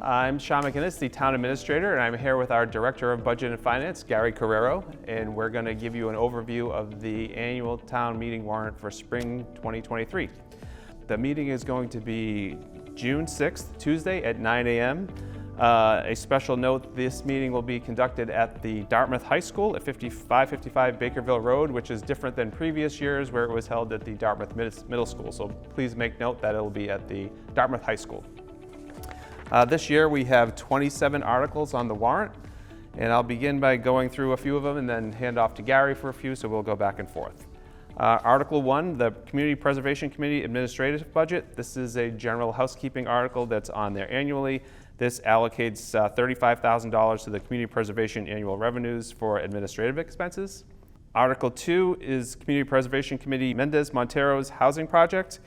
I'm Sean McInnes, the Town Administrator, and I'm here with our Director of Budget and Finance, Gary Carrero, and we're going to give you an overview of the annual town meeting warrant for spring 2023. The meeting is going to be June 6th, Tuesday at 9 a.m. A special note, this meeting will be conducted at the Dartmouth High School at 5555 Bakerville Road, which is different than previous years where it was held at the Dartmouth Middle School. So please make note that it will be at the Dartmouth High School. This year we have 27 articles on the warrant, and I'll begin by going through a few of them and then hand off to Gary for a few, so we'll go back and forth. Article 1, the Community Preservation Committee Administrative Budget. This is a general housekeeping article that's on there annually. This allocates $35,000 to the Community Preservation annual revenues for administrative expenses. Article 2 is Community Preservation Committee Mendez-Montero's housing project.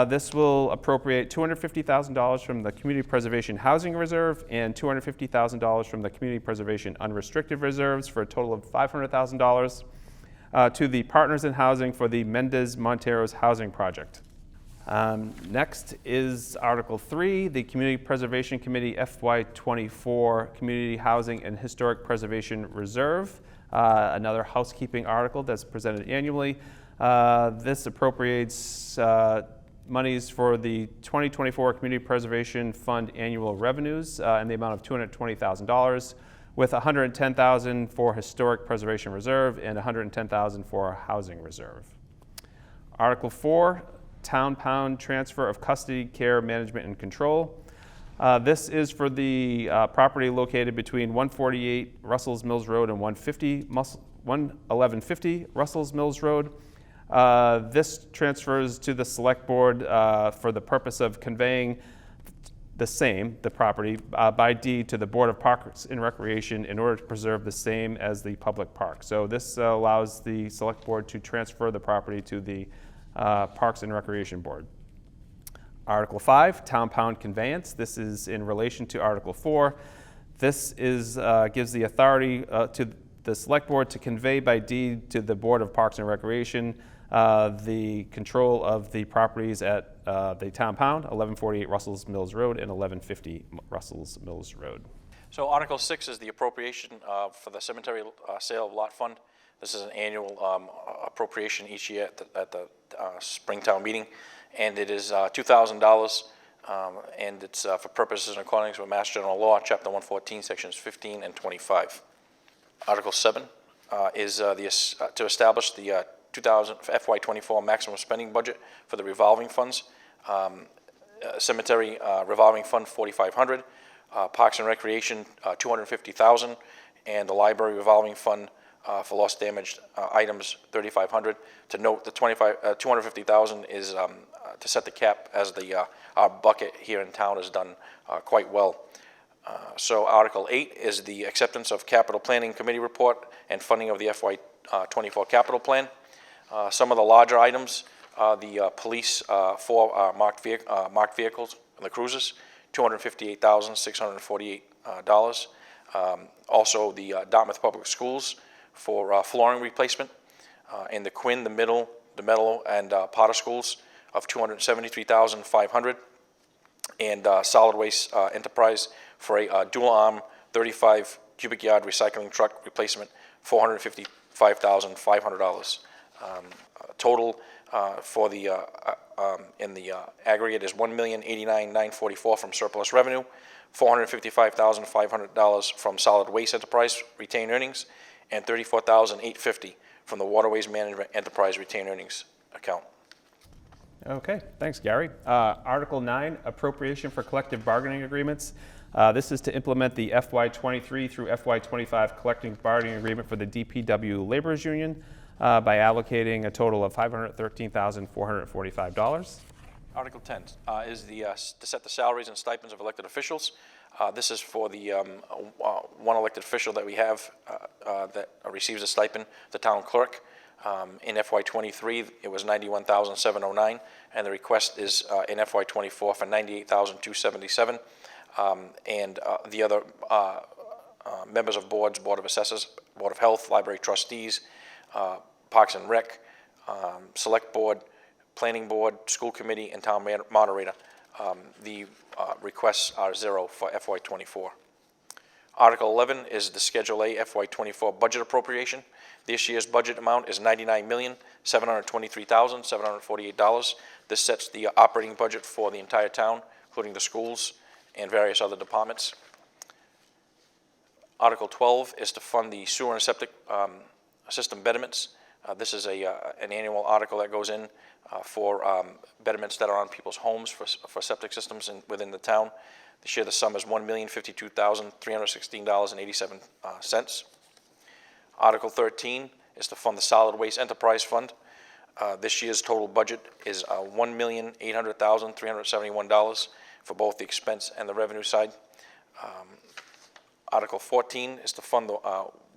This will appropriate $250,000 from the Community Preservation Housing Reserve and $250,000 from the Community Preservation Unrestricted Reserves for a total of $500,000 to the Partners in Housing for the Mendez-Montero's housing project. Next is Article 3, the Community Preservation Committee FY24 Community Housing and Historic Preservation Reserve, another housekeeping article that's presented annually. This appropriates monies for the 2024 Community Preservation Fund annual revenues in the amount of $220,000, with $110,000 for Historic Preservation Reserve and $110,000 for Housing Reserve. Article 4, Town Pound Transfer of Custody, Care, Management, and Control. This is for the property located between 148 Russell's Mills Road and 1150 Russell's Mills Road. This transfers to the Select Board for the purpose of conveying the property, by deed to the Board of Parks and Recreation in order to preserve the same as the public park. So this allows the Select Board to transfer the property to the Parks and Recreation Board. Article 5, Town Pound Conveyance. This is in relation to Article 4. This gives the authority to the Select Board to convey by deed to the Board of Parks and Recreation the control of the properties at the Town Pound, 1148 Russell's Mills Road and 1150 Russell's Mills Road. So Article 6 is the appropriation for the cemetery sale of lot fund. This is an annual appropriation each year at the Springtown meeting, and it is $2,000, and it's for purposes in accordance with Mass General Law, Chapter 114, Sections 15 and 25. Article 7 is to establish the FY24 maximum spending budget for the revolving funds. Cemetery revolving fund $4,500, Parks and Recreation $250,000, and the library revolving fund for lost damaged items $3,500. To note, the $250,000 is to set the cap, as our bucket here in town has done quite well. So Article 8 is the acceptance of Capital Planning Committee report and funding of the FY24 capital plan. Some of the larger items, the police four marked vehicles, the cruisers, $258,648. Also the Dartmouth Public Schools for flooring replacement, and the Quinn, the Middle, and Potter Schools of $273,500, and Solid Waste Enterprise for a dual arm 35 cubic yard recycling truck replacement, $455,500. Total for the in the aggregate is $1,089,944 from surplus revenue, $455,500 from Solid Waste Enterprise retained earnings, and $34,850 from the Waterways Management Enterprise retained earnings account. Okay, thanks, Gary. Article 9, Appropriation for Collective Bargaining Agreements. This is to implement the FY23 through FY25 collective bargaining agreement for the DPW Laborers Union by allocating a total of $513,445. Article 10 is to set the salaries and stipends of elected officials. This is for the one elected official that we have that receives a stipend, the town clerk. In FY23, it was $91,709, and the request is in FY24 for $98,277. And the other members of boards, Board of Assessors, Board of Health, Library Trustees, Parks and Rec, Select Board, Planning Board, School Committee, and Town Moderator The requests are zero for FY24. Article 11 is the Schedule A FY24 budget appropriation. This year's budget amount is $99,723,748. This sets the operating budget for the entire town, including the schools and various other departments. Article 12 is to fund the sewer and septic system betterments. This is an annual article that goes in for betterments that are on people's homes for septic systems within the town. This year the sum is $1,052,316.87. Article 13 is to fund the Solid Waste Enterprise Fund. This year's total budget is $1,800,371 for both the expense and the revenue side. Article 14 is to fund the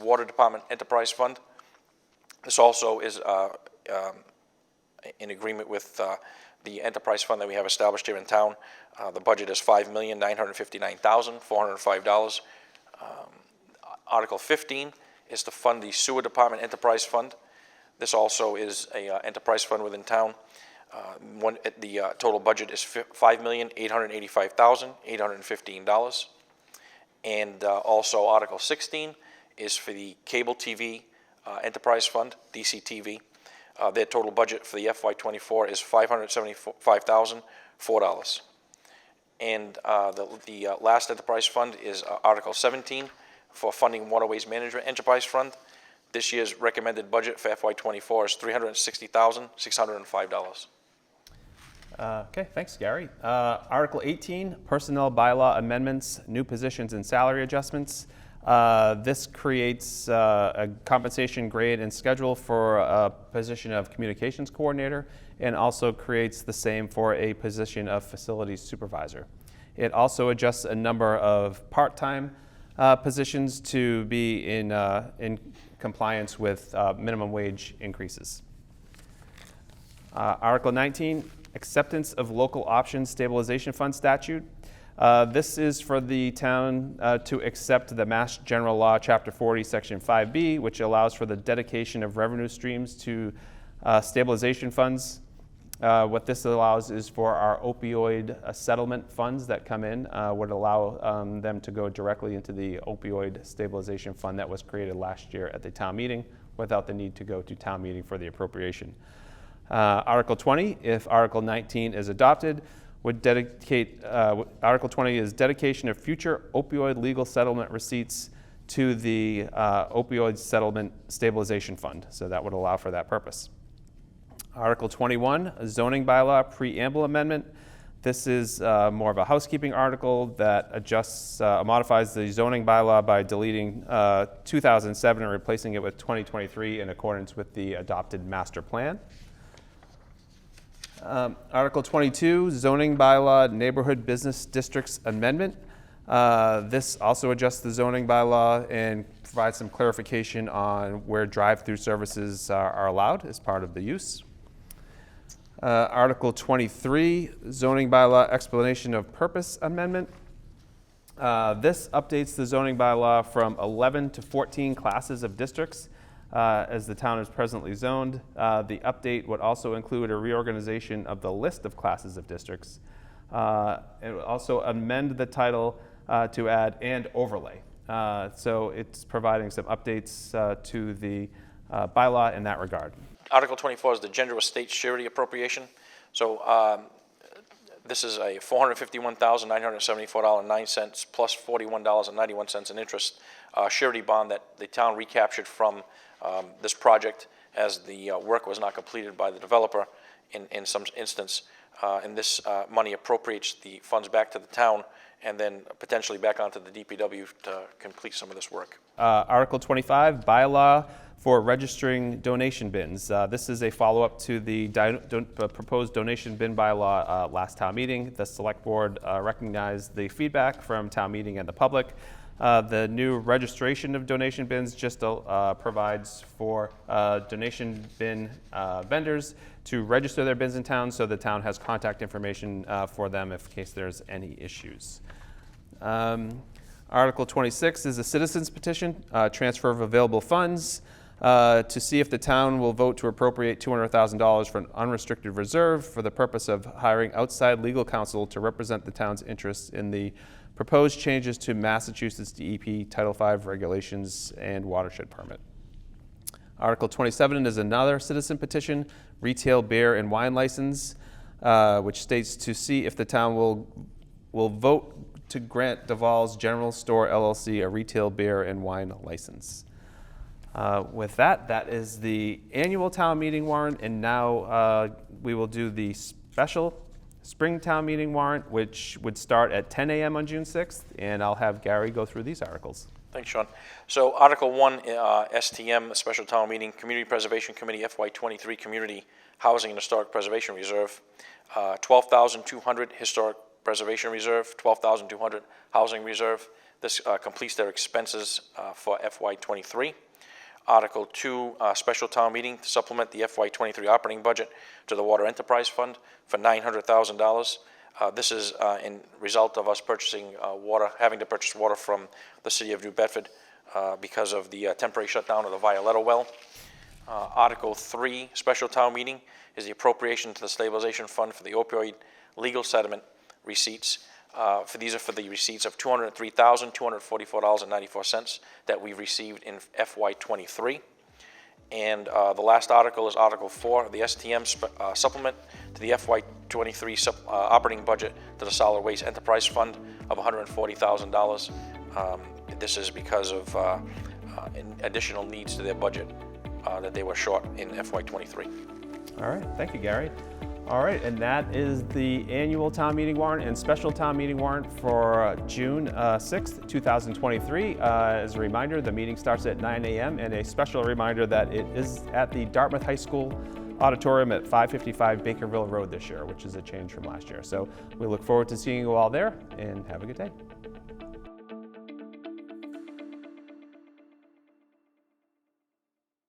Water Department Enterprise Fund. This also is in agreement with the enterprise fund that we have established here in town. The budget is $5,959,405. Article 15 is to fund the Sewer Department Enterprise Fund. This also is a enterprise fund within town. The total budget is $5,885,815. And also Article 16 is for the Cable TV Enterprise Fund, DCTV. Their total budget for the FY24 is $575,004. And the last enterprise fund is Article 17 for funding Waterways Management Enterprise Fund. This year's recommended budget for FY24 is $360,605. Okay, thanks, Gary. Article 18, Personnel Bylaw Amendments, New Positions and Salary Adjustments. This creates a compensation grade and schedule for a position of Communications Coordinator, and also creates the same for a position of Facilities Supervisor. It also adjusts a number of part-time positions to be in compliance with minimum wage increases. Article 19, Acceptance of Local Options Stabilization Fund Statute. This is for the town to accept the Mass General Law, Chapter 40, Section 5B, which allows for the dedication of revenue streams to stabilization funds. What this allows is for our opioid settlement funds that come in, would allow them to go directly into the opioid stabilization fund that was created last year at the town meeting without the need to go to town meeting for the appropriation. Article 20, if Article 19 is adopted, would dedicate, Article 20 is dedication of future opioid legal settlement receipts to the opioid settlement stabilization fund. So that would allow for that purpose. Article 21, a zoning bylaw preamble amendment. This is more of a housekeeping article that adjusts, modifies the zoning bylaw by deleting 2007 and replacing it with 2023 in accordance with the adopted master plan. Article 22, Zoning Bylaw Neighborhood Business Districts Amendment. This also adjusts the zoning bylaw and provides some clarification on where drive-through services are allowed as part of the use. Article 23, Zoning Bylaw Explanation of Purpose Amendment. This updates the zoning bylaw from 11 to 14 classes of districts. As the town is presently zoned. The update would also include a reorganization of the list of classes of districts. It would also amend the title to add "and overlay." So it's providing some updates to the bylaw in that regard. Article 24 is the Gender Estate Surety Appropriation. So this is a $451,974.09 plus $41.91 in interest surety bond that the town recaptured from this project as the work was not completed by the developer in some instance. And this money appropriates the funds back to the town and then potentially back onto the DPW to complete some of this work. Article 25, bylaw for registering donation bins. This is a follow-up to the proposed donation bin bylaw last town meeting. The select board recognized the feedback from town meeting and the public. The new registration of donation bins just provides for donation bin vendors to register their bins in town, so the town has contact information for them in case there's any issues. Article 26 is a citizen's petition, transfer of available funds. to see if the town will vote to appropriate $200,000 for an unrestricted reserve for the purpose of hiring outside legal counsel to represent the town's interests in the proposed changes to Massachusetts DEP Title V regulations and watershed permit. Article 27 is another citizen petition, retail beer and wine license, which states to see if the town will vote to grant Duval's General Store LLC a retail beer and wine license. With that, that is the annual town meeting warrant, and now we will do the special spring town meeting warrant, which would start at 10 a.m. on June 6th, and I'll have Gary go through these articles. Thanks, Sean. So Article 1, STM, Special Town Meeting, Community Preservation Committee, FY23 Community Housing and Historic Preservation Reserve, 12,200 Historic Preservation Reserve, 12,200 Housing Reserve. This completes their expenses for FY23. Article 2, Special Town Meeting, to supplement the FY23 operating budget to the Water Enterprise Fund for $900,000. This is in result of us purchasing having to purchase water from the city of New Bedford because of the temporary shutdown of the Violetta well. Article 3, Special Town Meeting, is the appropriation to the Stabilization Fund for the opioid legal settlement receipts. These are for the receipts of $203,244.94 that we've received in FY23. And the last article is Article 4, the STM supplement to the FY23 operating budget to the Solid Waste Enterprise Fund of $140,000. This is because of additional needs to their budget that they were short in FY23. All right, thank you, Gary. All right, and that is the annual town meeting warrant and special town meeting warrant for June 6th, 2023. As a reminder, the meeting starts at 9 a.m. and a special reminder that it is at the Dartmouth High School auditorium at 555 Bakerville Road this year, which is a change from last year. So we look forward to seeing you all there, and have a good day.